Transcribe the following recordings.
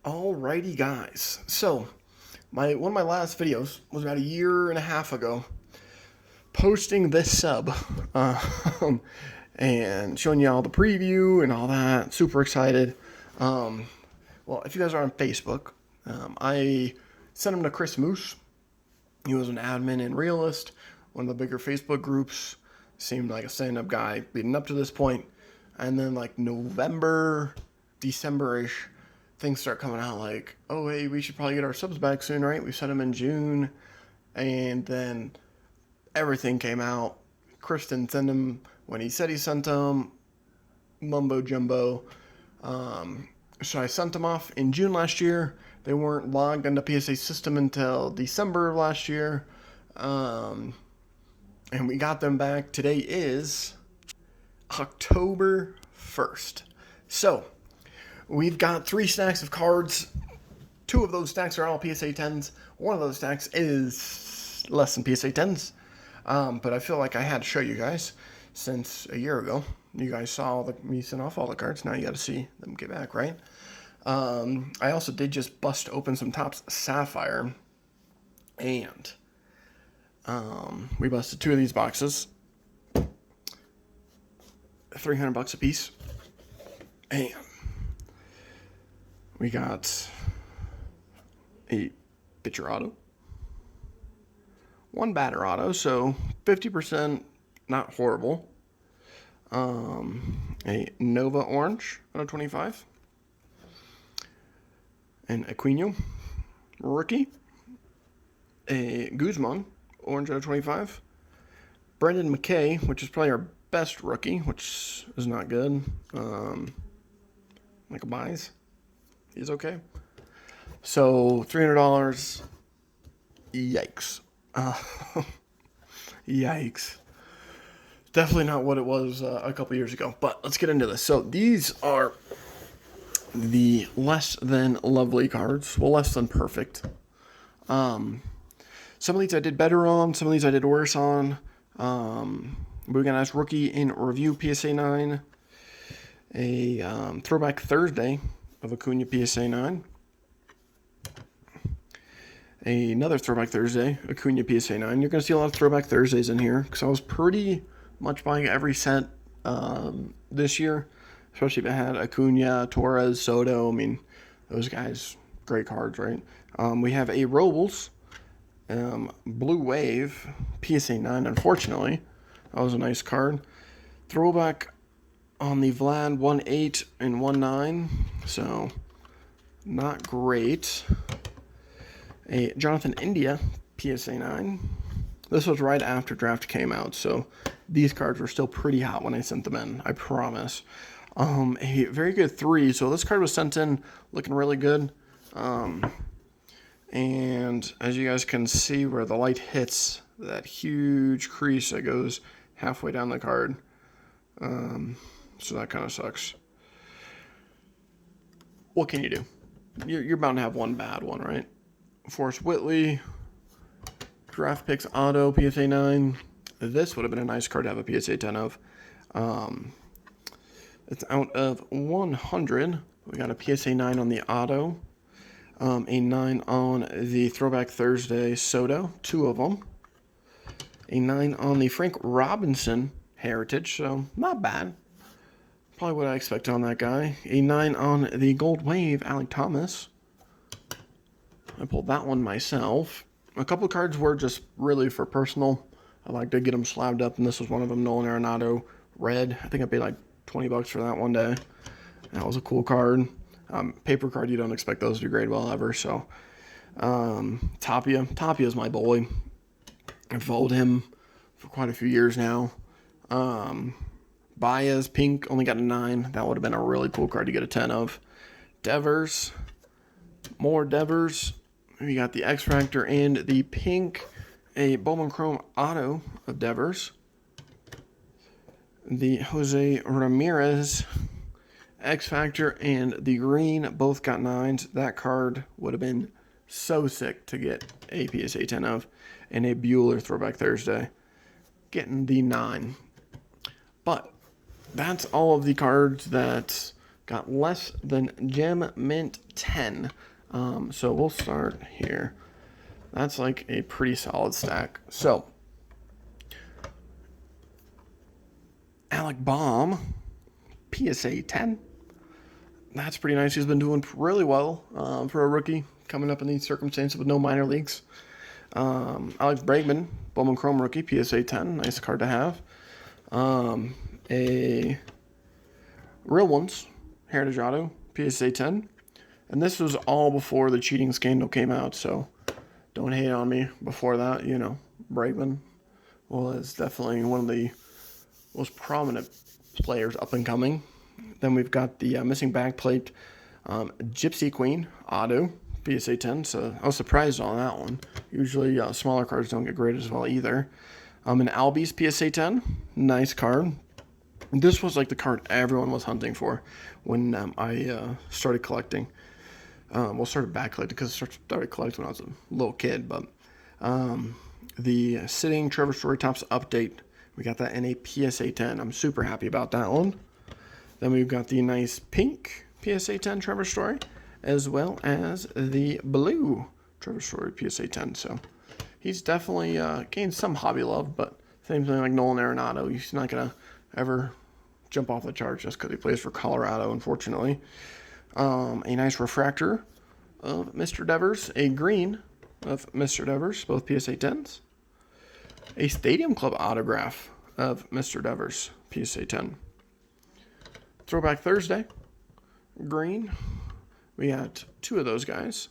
Alrighty, guys. So, one of my last videos was about a year and a half ago, posting this sub, um, and showing you all the preview and all that. Super excited. Um, well, if you guys are on Facebook, I sent him to Chris Moose. He was an admin in Realist, one of the bigger Facebook groups. Seemed like a stand-up guy leading up to this point, and then like November, December-ish, things start coming out like, oh, hey, we should probably get our subs back soon, right? We sent them in June, and then everything came out. Chris didn't send them when he said he sent them. Mumbo jumbo. So I sent them off in June last year. They weren't logged into PSA system until December of last year. And we got them back. Today is October 1st. So, we've got 3 stacks of cards. 2 of those stacks are all PSA 10s. One of those stacks is less than PSA 10s. But I feel like I had to show you guys since a year ago. You guys saw me send off all the cards. Now you got to see them get back, right? I also did just bust open some Topps Sapphire. And we busted 2 of these boxes. $300 a piece. And we got a pitcher auto, 1 batter auto, so 50%, not horrible. A Nova Orange out of 25. An Aquino rookie. A Guzman Orange out of 25. Brendan McKay, which is probably our best rookie, which is not good. Michael Buys. He's okay. So, $300. Yikes. Yikes. Definitely not what it was a couple years ago. But let's get into this. So, these are the less than lovely cards. Well, less than perfect. Some of these I did better on. Some of these I did worse on. We got a nice rookie in review PSA 9. A Throwback Thursday of Acuna PSA 9. Another Throwback Thursday, Acuna PSA 9. You're going to see a lot of Throwback Thursdays in here because I was pretty much buying every set this year, especially if it had Acuna, Torres, Soto. I mean, those guys, great cards, right? We have a Robles, Blue Wave, PSA 9, unfortunately. That was a nice card. Throwback on the Vlad 1-8 and 1-9, so not great. A Jonathan India PSA 9. This was right after draft came out, so these cards were still pretty hot when I sent them in, I promise. A very good 3, so this card was sent in looking really good. And as you guys can see where the light hits that huge crease that goes halfway down the card. So that kind of sucks. What can you do? You're bound to have one bad one, right? Forrest Whitley, Draft Picks Auto, PSA 9. This would have been a nice card to have a PSA 10 of. It's out of 100. We got a PSA 9 on the Auto. A 9 on the Throwback Thursday Soto, 2 of them. A 9 on the Frank Robinson Heritage, so not bad. Probably what I expected on that guy. A 9 on the Gold Wave Alec Thomas. I pulled that one myself. A couple of cards were just really for personal. I like to get them slabbed up, and this was one of them, Nolan Arenado Red. I think I paid like $20 for that one day. That was a cool card. Paper card, you don't expect those to grade well ever, so. Tapia's my boy. I've followed him for quite a few years now. Baez, pink, only got a 9. That would have been a really cool card to get a 10 of. Devers. More Devers. We got the X Factor and the pink. A Bowman Chrome Auto of Devers. The Jose Ramirez X Factor and the green both got 9s. That card would have been so sick to get a PSA 10 of. And a Bueller Throwback Thursday. Getting the 9. But that's all of the cards that got less than gem mint 10. So we'll start here. That's like a pretty solid stack. So, Alec Baum, PSA 10. That's pretty nice. He's been doing really well for a rookie coming up in these circumstances with no minor leagues. Alex Bregman, Bowman Chrome rookie, PSA 10. Nice card to have. A Real Ones, Heritage Auto, PSA 10. And this was all before the cheating scandal came out, so don't hate on me. Before that, you know, Bregman was definitely one of the most prominent players up and coming. Then we've got the missing backplate Gypsy Queen Auto, PSA 10. So I was surprised on that one. Usually smaller cards don't get graded as well either. An Albies PSA 10, nice card. This was like the card everyone was hunting for when I started collecting. Started back collecting because I started collecting when I was a little kid. But the Sitting Trevor Story Topps update, we got that in a PSA 10. I'm super happy about that one. Then we've got the nice pink PSA 10 Trevor Story, as well as the blue Trevor Story PSA 10. So he's definitely gained some hobby love, but same thing like Nolan Arenado. He's not going to ever jump off the charts just because he plays for Colorado, unfortunately. A nice refractor of Mr. Devers, a green of Mr. Devers, both PSA 10s. A Stadium Club autograph of Mr. Devers, PSA 10. Throwback Thursday, green. We got two of those guys.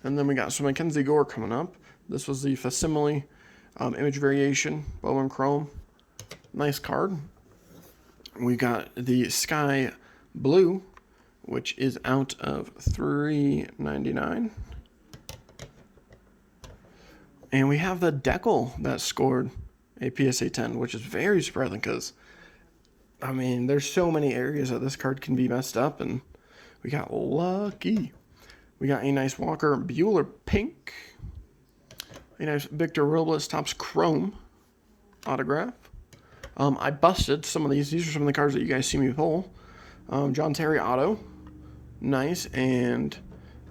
And then we got some Mackenzie Gore coming up. This was the Facsimile image variation, Bowman Chrome. Nice card. We got the Sky Blue, which is out of $3.99. And we have the Decal that scored a PSA 10, which is very surprising because, I mean, there's so many areas that this card can be messed up, and we got lucky. We got a nice Walker Buehler pink. A nice Victor Robles Topps Chrome autograph. I busted some of these. These are some of the cards that you guys see me pull. John Terry auto. Nice. And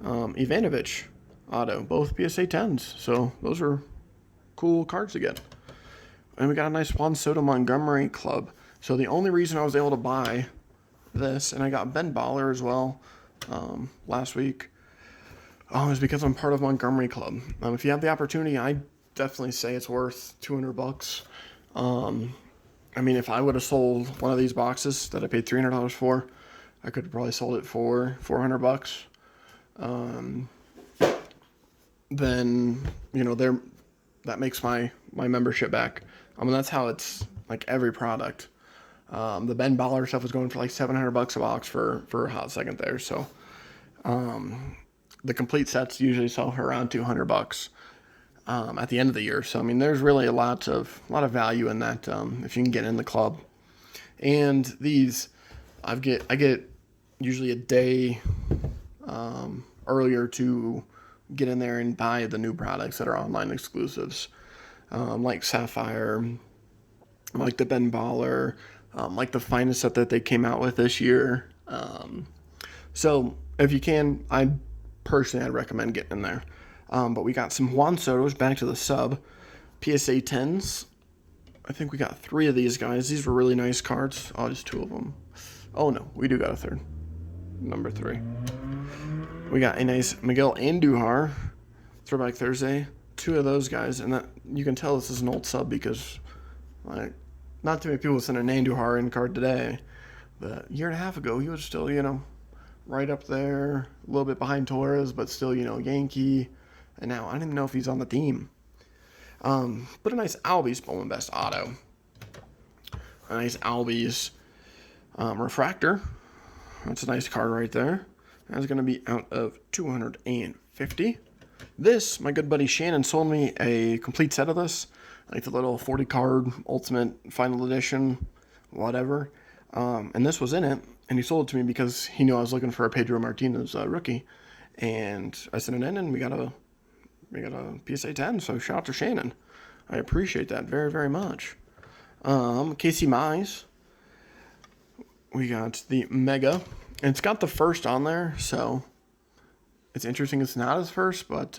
Ivanovic auto. Both PSA 10s. So those are cool cards to get. And we got a nice Juan Soto Montgomery Club. So the only reason I was able to buy this, and I got Ben Baller as well last week, is because I'm part of Montgomery Club. If you have the opportunity, I definitely say it's worth $200. I mean, if I would have sold one of these boxes that I paid $300 for, I could have probably sold it for $400. Then, you know, that makes my membership back. I mean, that's how it's like every product. The Ben Baller stuff was going for like $700 a box for a hot second there. So, the complete sets usually sell for around $200 at the end of the year. So I mean, there's really a lot of value in that if you can get in the club. And these, I get usually a day earlier to get in there and buy the new products that are online exclusives, like Sapphire, like the Ben Baller, like the finest set that they came out with this year. So if you can, I'd recommend getting in there. But we got some Juan Soto's back to the sub. PSA 10s. I think we got 3 of these guys. These were really nice cards. Oh, just 2 of them. Oh, no. We do got a third. Number 3. We got a nice Miguel Andujar. Throwback Thursday. 2 of those guys. And that you can tell this is an old sub because, like, not too many people send an Andujar in card today. But a year and a half ago, he was still, you know, right up there, a little bit behind Torres, but still, you know, Yankee. And now I don't even know if he's on the team. But a nice Albies Bowman Best auto. A nice Albies refractor. That's a nice card right there. That's going to be out of $250. This, my good buddy Shannon sold me a complete set of this. Like the little 40 card Ultimate Final Edition, whatever. And this was in it. And he sold it to me because he knew I was looking for a Pedro Martinez rookie. And I sent it in, and we got a PSA 10. So shout out to Shannon. I appreciate that very, very much. Casey Mize. We got the Mega And it's got the first on there, so it's interesting it's not his first, but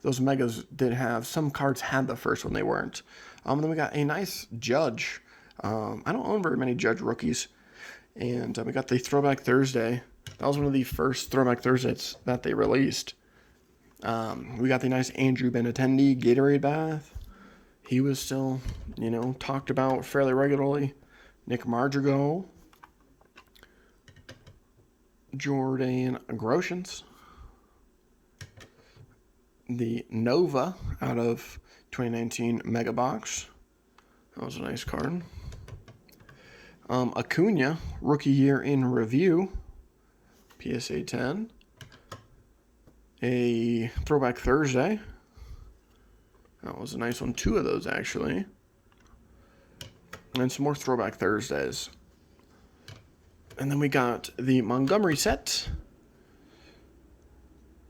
those Megas did have, some cards had the first one, they weren't. Then we got a nice Judge. I don't own very many Judge rookies. And we got the Throwback Thursday. That was one of the first Throwback Thursdays that they released. We got the nice Andrew Benintendi Gatorade Bath. He was still, talked about fairly regularly. Nick Mardigal. Jordan Groshans. The Nova out of 2019 Mega Box. That was a nice card. Acuna, Rookie Year in Review. PSA 10. A Throwback Thursday. That was a nice one. 2 of those, actually. And some more Throwback Thursdays. And then we got the Montgomery set.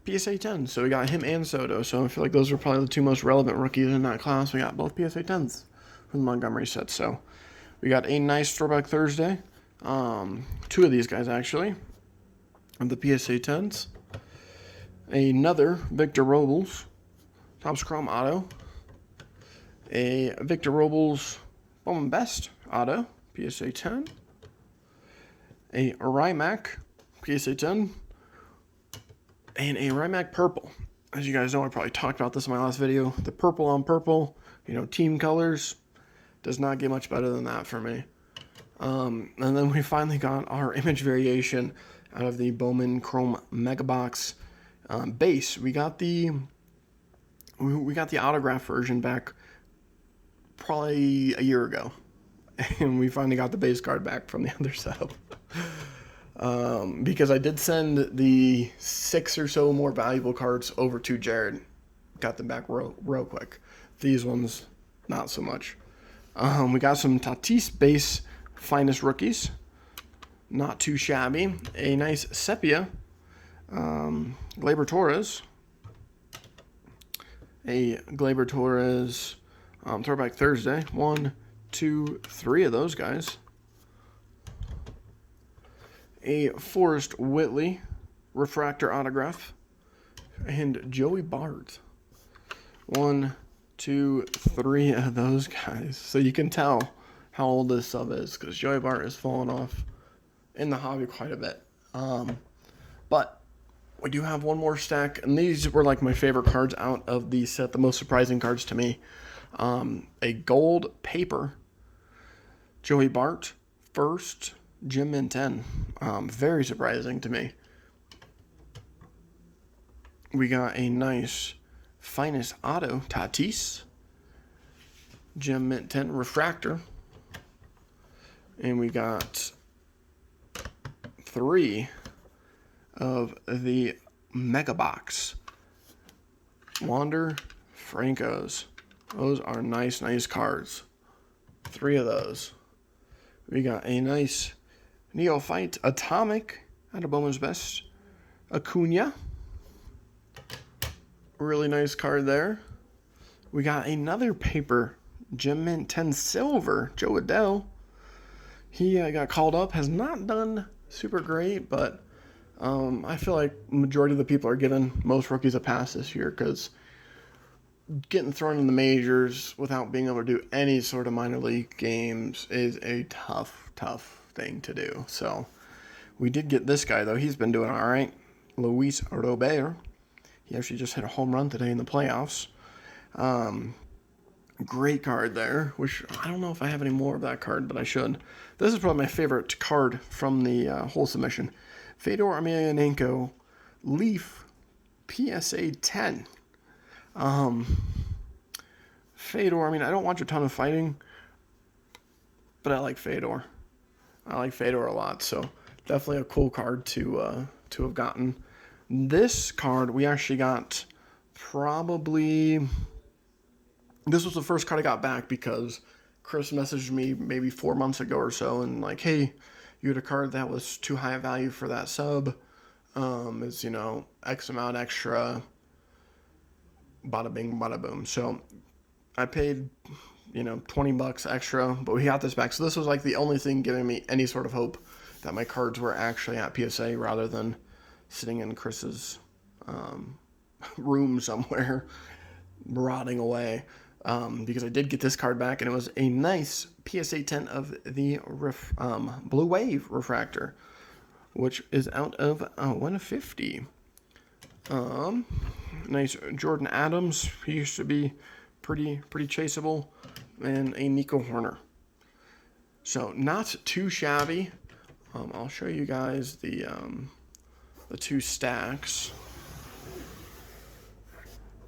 PSA 10. So we got him and Soto. So I feel like those are probably the 2 most relevant rookies in that class. We got both PSA 10s from the Montgomery set. So we got a nice Throwback Thursday. 2 of these guys, actually. Of the PSA 10s. Another Victor Robles. Topps Chrome Auto. A Victor Robles Bowman Best Auto. PSA 10. A Rymac PSA 10. And a Rymac Purple. As you guys know, I probably talked about this in my last video. The purple on purple, team colors, does not get much better than that for me. And then we finally got our image variation out of the Bowman Chrome Mega Box base. We got the autograph version back probably a year ago. And we finally got the base card back from the other setup. Because I did send the 6 or so more valuable cards over to Jared. Got them back real quick. These ones, not so much. We got some Tatis base finest rookies. Not too shabby. A nice Sepia. Gleyber Torres. A Gleyber Torres Throwback Thursday. 1, 2, 3 of those guys. A Forrest Whitley refractor autograph. And Joey Bart. 1, 2, 3 of those guys. So you can tell how old this sub is, because Joey Bart has fallen off in the hobby quite a bit. But we do have one more stack, and these were like my favorite cards out of the set, the most surprising cards to me. A gold paper Joey Bart first Gem Mint 10. Very surprising to me. We got a nice finest auto Tatis Gem Mint 10 refractor. And we got 3 of the Mega Box Wander Francos. Those are nice cards. 3 of those. We got a nice Neophyte Atomic out of Bowman's Best Acuna. Really nice card there. We got another paper Gem Mint 10 Silver Joe Adele. He got called up, has not done super great, but I feel like majority of the people are giving most rookies a pass this year, because getting thrown in the majors without being able to do any sort of minor league games is a tough thing to do. So we did get this guy, though. He's been doing all right. Luis Robert. He actually just hit a home run today in the playoffs. Great card there, which I don't know if I have any more of that card, but I should. This is probably my favorite card from the whole submission. Fedor Emelianenko Leaf PSA 10. Fedor, I don't watch a ton of fighting, but I like Fedor. I like Fedor a lot, so definitely a cool card to have gotten. This card we actually got probably... This was the first card I got back because Chris messaged me maybe 4 months ago or so and like, hey, you had a card that was too high a value for that sub. It's, X amount extra. Bada bing, bada boom. So I paid, $20 extra, but we got this back. So this was like the only thing giving me any sort of hope that my cards were actually at PSA rather than sitting in Chris's room somewhere, rotting away. Because I did get this card back, and it was a nice PSA 10 of the Blue Wave Refractor, which is out of 150. Nice Jordan Adams. He used to be pretty chaseable, and a Nico Horner. So not too shabby. I'll show you guys the two stacks.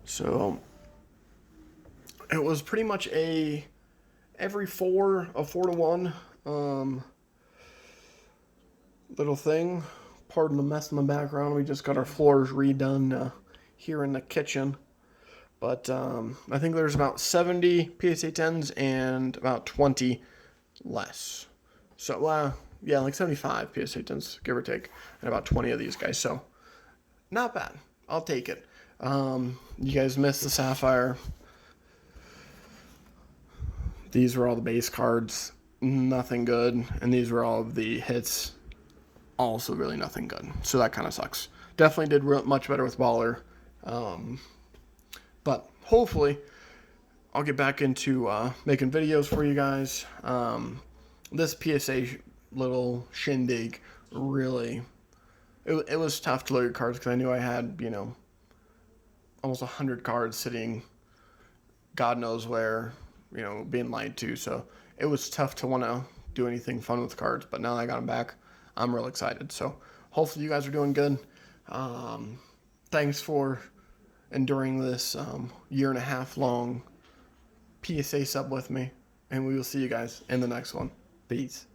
So it was pretty much every 4 to 1 little thing. Pardon the mess in the background. We just got our floors redone here in the kitchen. But I think there's about 70 PSA 10s and about 20 less. So, yeah, like 75 PSA 10s, give or take, and about 20 of these guys. So, not bad. I'll take it. You guys missed the Sapphire. These were all the base cards. Nothing good. And these were all of the hits. Also really nothing good. So that kind of sucks. Definitely did much better with Baller. But hopefully I'll get back into making videos for you guys. This PSA little shindig really, it was tough to look at cards because I knew I had, almost 100 cards sitting God knows where, being lied to. So it was tough to want to do anything fun with cards. But now that I got them back, I'm real excited. So hopefully you guys are doing good. Thanks for enduring this 1.5 year long PSA sub with me. And we will see you guys in the next one. Peace.